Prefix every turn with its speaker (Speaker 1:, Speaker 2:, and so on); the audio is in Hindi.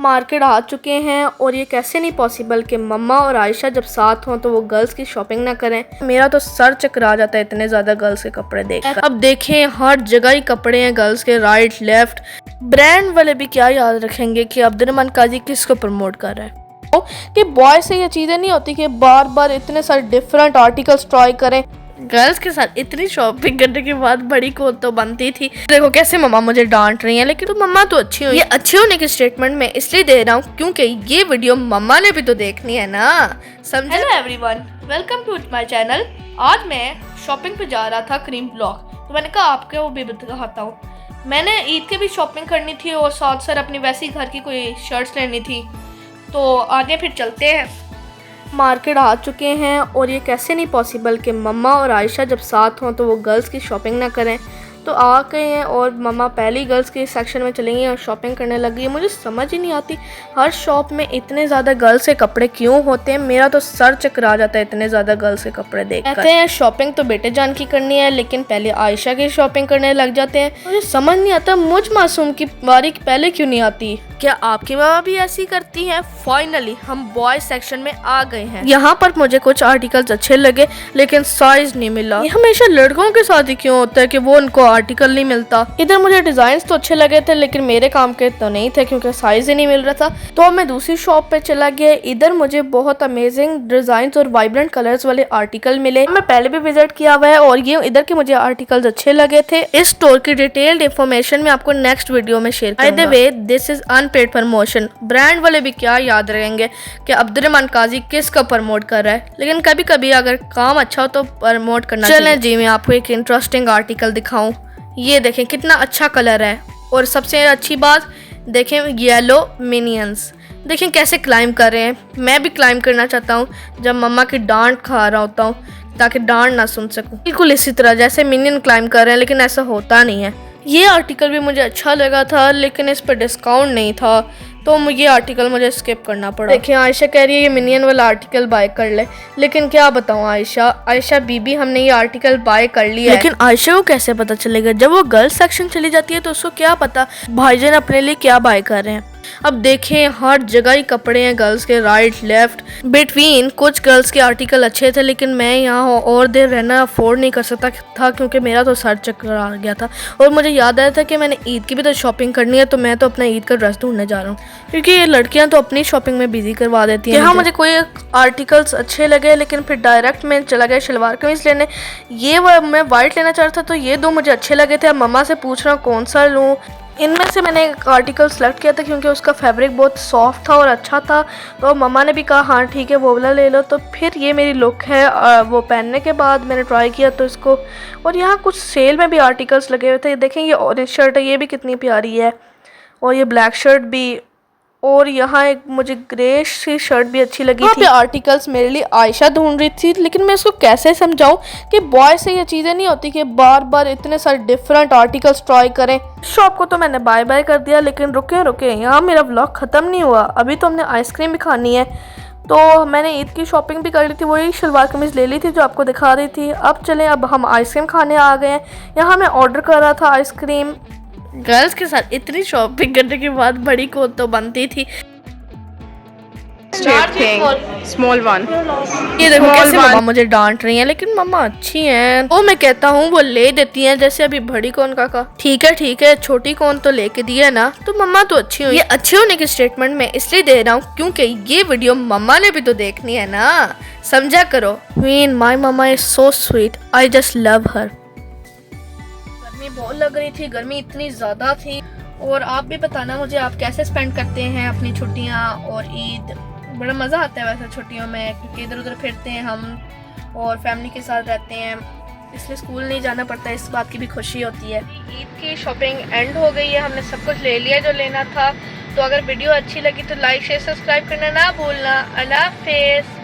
Speaker 1: मार्केट आ चुके हैं और ये कैसे नहीं पॉसिबल कि मम्मा और आयशा जब साथ हों तो वो गर्ल्स की शॉपिंग ना करें। मेरा तो सर चकरा जाता है इतने ज़्यादा गर्ल्स के कपड़े देखकर। अब देखें हर जगह ही कपड़े हैं गर्ल्स के, राइट लेफ्ट। ब्रांड वाले भी क्या याद रखेंगे कि अब्दुर्रहमान काजी किसको प्रमोट कर रहा है। कि बॉय से ये चीज़ें नहीं होती कि बार बार इतने सारे डिफरेंट आर्टिकल्स ट्राई करें। गर्ल्स के साथ इतनी शॉपिंग करने के बाद बड़ी को तो बनती थी। देखो कैसे मम्मा मुझे डांट रही हैं, लेकिन तो मम्मा तो अच्छी हुई। ये अच्छे होने की स्टेटमेंट मैं इसलिए दे रहा हूँ क्योंकि ये वीडियो मम्मा ने भी तो देखनी है ना, समझे। Hello everyone, welcome to my channel. आज मैं शॉपिंग पे जा रहा था क्रीम ब्लॉक, तो मैंने कहा आपको वो भी दिखाता हूँ। मैंने ईद की भी शॉपिंग करनी थी और साथ साथ अपनी वैसी घर की कोई शर्ट्स लेनी थी, तो आगे फिर चलते हैं। मार्केट आ चुके हैं और ये कैसे नहीं पॉसिबल कि मम्मा और आयशा जब साथ हों तो वो गर्ल्स की शॉपिंग ना करें। तो आ गए हैं और मम्मा पहली गर्ल्स के सेक्शन में चली गई और शॉपिंग करने लगी है। मुझे समझ ही नहीं आती हर शॉप में इतने ज़्यादा गर्ल्स के कपड़े क्यों होते हैं। मेरा तो सर चकरा जाता है इतने ज़्यादा गर्ल्स के कपड़े देखकर। कहते हैं शॉपिंग तो बेटे जान की करनी है, लेकिन पहले आयशा की शॉपिंग करने लग जाते हैं। मुझे समझ नहीं आता मुझ मासूम की बारी पहले क्यों नहीं आती। क्या आपकी मामा भी ऐसी करती हैं? फाइनली हम बॉयज सेक्शन में आ गए हैं। यहाँ पर मुझे कुछ आर्टिकल्स अच्छे लगे लेकिन साइज नहीं मिला। ये हमेशा लड़कों के साथ ही क्यों होता है कि वो उनको आर्टिकल नहीं मिलता। इधर मुझे डिजाइन तो अच्छे लगे थे लेकिन मेरे काम के तो नहीं थे क्योंकि साइज ही नहीं मिल रहा था। तो मैं दूसरी शॉप पे चला गया। इधर मुझे बहुत अमेजिंग डिजाइन और वाइब्रेंट कलर्स वाले आर्टिकल मिले। मैं पहले भी विजिट किया हुआ है और ये इधर के मुझे आर्टिकल्स अच्छे लगे थे। इस स्टोर की डिटेल्ड इंफॉर्मेशन मैं आपको नेक्स्ट वीडियो में शेयर करूंगा। By the way, this is unpaid promotion. Brand वाले भी क्या याद रहेंगे कि अब्दुर्रहमान काजी किसका प्रमोट कर रहा है, लेकिन कभी कभी अगर काम अच्छा हो तो प्रमोट करना चाहिए। चलें जी, मैं आपको एक इंटरेस्टिंग आर्टिकल दिखाऊं। ये देखें कितना अच्छा कलर है और सबसे अच्छी बात देखें येलो मिनियंस। देखें कैसे क्लाइंब कर रहे हैं। मैं भी क्लाइंब करना चाहता हूँ जब मम्मा की डांट खा रहा होता हूँ ताकि डांट ना सुन सकूँ। बिल्कुल इसी तरह जैसे मिनियन क्लाइंब कर रहे हैं, लेकिन ऐसा होता नहीं है। ये आर्टिकल भी मुझे अच्छा लगा था लेकिन इस पर डिस्काउंट नहीं था, तो ये आर्टिकल मुझे स्किप करना पड़ा। देखिए आयशा कह रही है ये मिनियन वाला आर्टिकल बाय कर ले, लेकिन क्या बताऊं आयशा बीबी हमने ये आर्टिकल बाय कर लिया है। लेकिन आयशा को कैसे पता चलेगा? जब वो गर्ल्स सेक्शन चली जाती है तो उसको क्या पता भाईजान अपने लिए क्या बाय कर रहे हैं। अब देखें हर जगह ही कपड़े हैं गर्ल्स के, राइट लेफ्ट बिटवीन। कुछ गर्ल्स के आर्टिकल अच्छे थे लेकिन मैं यहाँ और देर रहना अफोर्ड नहीं कर सकता था क्योंकि मेरा तो सर चक्कर आ गया था। और मुझे याद आया था कि मैंने ईद की भी तो शॉपिंग करनी है, तो मैं तो अपना ईद का ड्रेस ढूंढने जा रहा हूँ क्योंकि ये लड़कियाँ तो अपनी शॉपिंग में बिजी करवा देती हैं। यहाँ मुझे कोई आर्टिकल्स अच्छे लगे लेकिन फिर डायरेक्ट मैं चला गया शलवार कमीज लेने। ये मैं वाइट लेना चाह रहा था तो ये दो मुझे अच्छे लगे थे। अब मम्मा से पूछ रहा हूँ कौन सा लूँ। इनमें से मैंने एक आर्टिकल सेलेक्ट किया था क्योंकि उसका फैब्रिक बहुत सॉफ्ट था और अच्छा था, तो मम्मा ने भी कहा हाँ ठीक है वो वाला ले लो। तो फिर ये मेरी लुक है। वो पहनने के बाद मैंने ट्राई किया तो इसको। और यहाँ कुछ सेल में भी आर्टिकल्स लगे हुए थे। देखें ये ऑरेंज शर्ट है, ये भी कितनी प्यारी है, और ये ब्लैक शर्ट भी। और यहाँ एक मुझे ग्रे सी शर्ट भी अच्छी लगी थी। आर्टिकल्स मेरे लिए आयशा ढूंढ रही थी, लेकिन मैं इसको कैसे समझाऊं कि बॉय से ये चीज़ें नहीं होती कि बार बार इतने सारे डिफरेंट आर्टिकल्स ट्राई करें। शॉप को तो मैंने बाय बाय कर दिया, लेकिन रुके यहाँ मेरा व्लॉग ख़त्म नहीं हुआ। अभी तो हमने आइसक्रीम भी खानी है। तो मैंने ईद की शॉपिंग भी कर ली थी, वही शलवार कमीज़ ले ली थी जो आपको दिखा रही थी। अब चलें, अब हम आइसक्रीम खाने आ गए हैं। यहाँ मैं ऑर्डर कर रहा था आइसक्रीम। गर्ल्स के साथ इतनी शॉपिंग करने के बाद बड़ी को तो बनती थी।
Speaker 2: Small one.
Speaker 1: ये देखो कैसे मम्मा मुझे डांट रही हैं, लेकिन मम्मा अच्छी हैं। वो मैं कहता हूँ वो ले देती हैं, जैसे अभी बड़ी कौन का ठीक है छोटी कौन तो लेके दिया ना, तो मम्मा तो अच्छी हुई। ये अच्छे होने की स्टेटमेंट मैं इसलिए दे रहा हूँ क्योंकि ये वीडियो मम्मा ने भी तो देखनी है ना, समझा करो। Mean my mumma is so sweet, I just love her. गर्मी बहुत लग रही थी, गर्मी इतनी ज्यादा थी। और आप भी बताना मुझे आप कैसे स्पेंड करते हैं अपनी छुट्टियाँ और ईद। बड़ा मज़ा आता है वैसे छुट्टियों में क्योंकि इधर उधर फिरते हैं हम और फैमिली के साथ रहते हैं, इसलिए स्कूल नहीं जाना पड़ता। इस बात की भी खुशी होती है। ईद की शॉपिंग एंड हो गई है, हमने सब कुछ ले लिया जो लेना था। तो अगर वीडियो अच्छी लगी तो लाइक शेयर सब्सक्राइब करना ना भूलना। अल्लाह हाफिज़।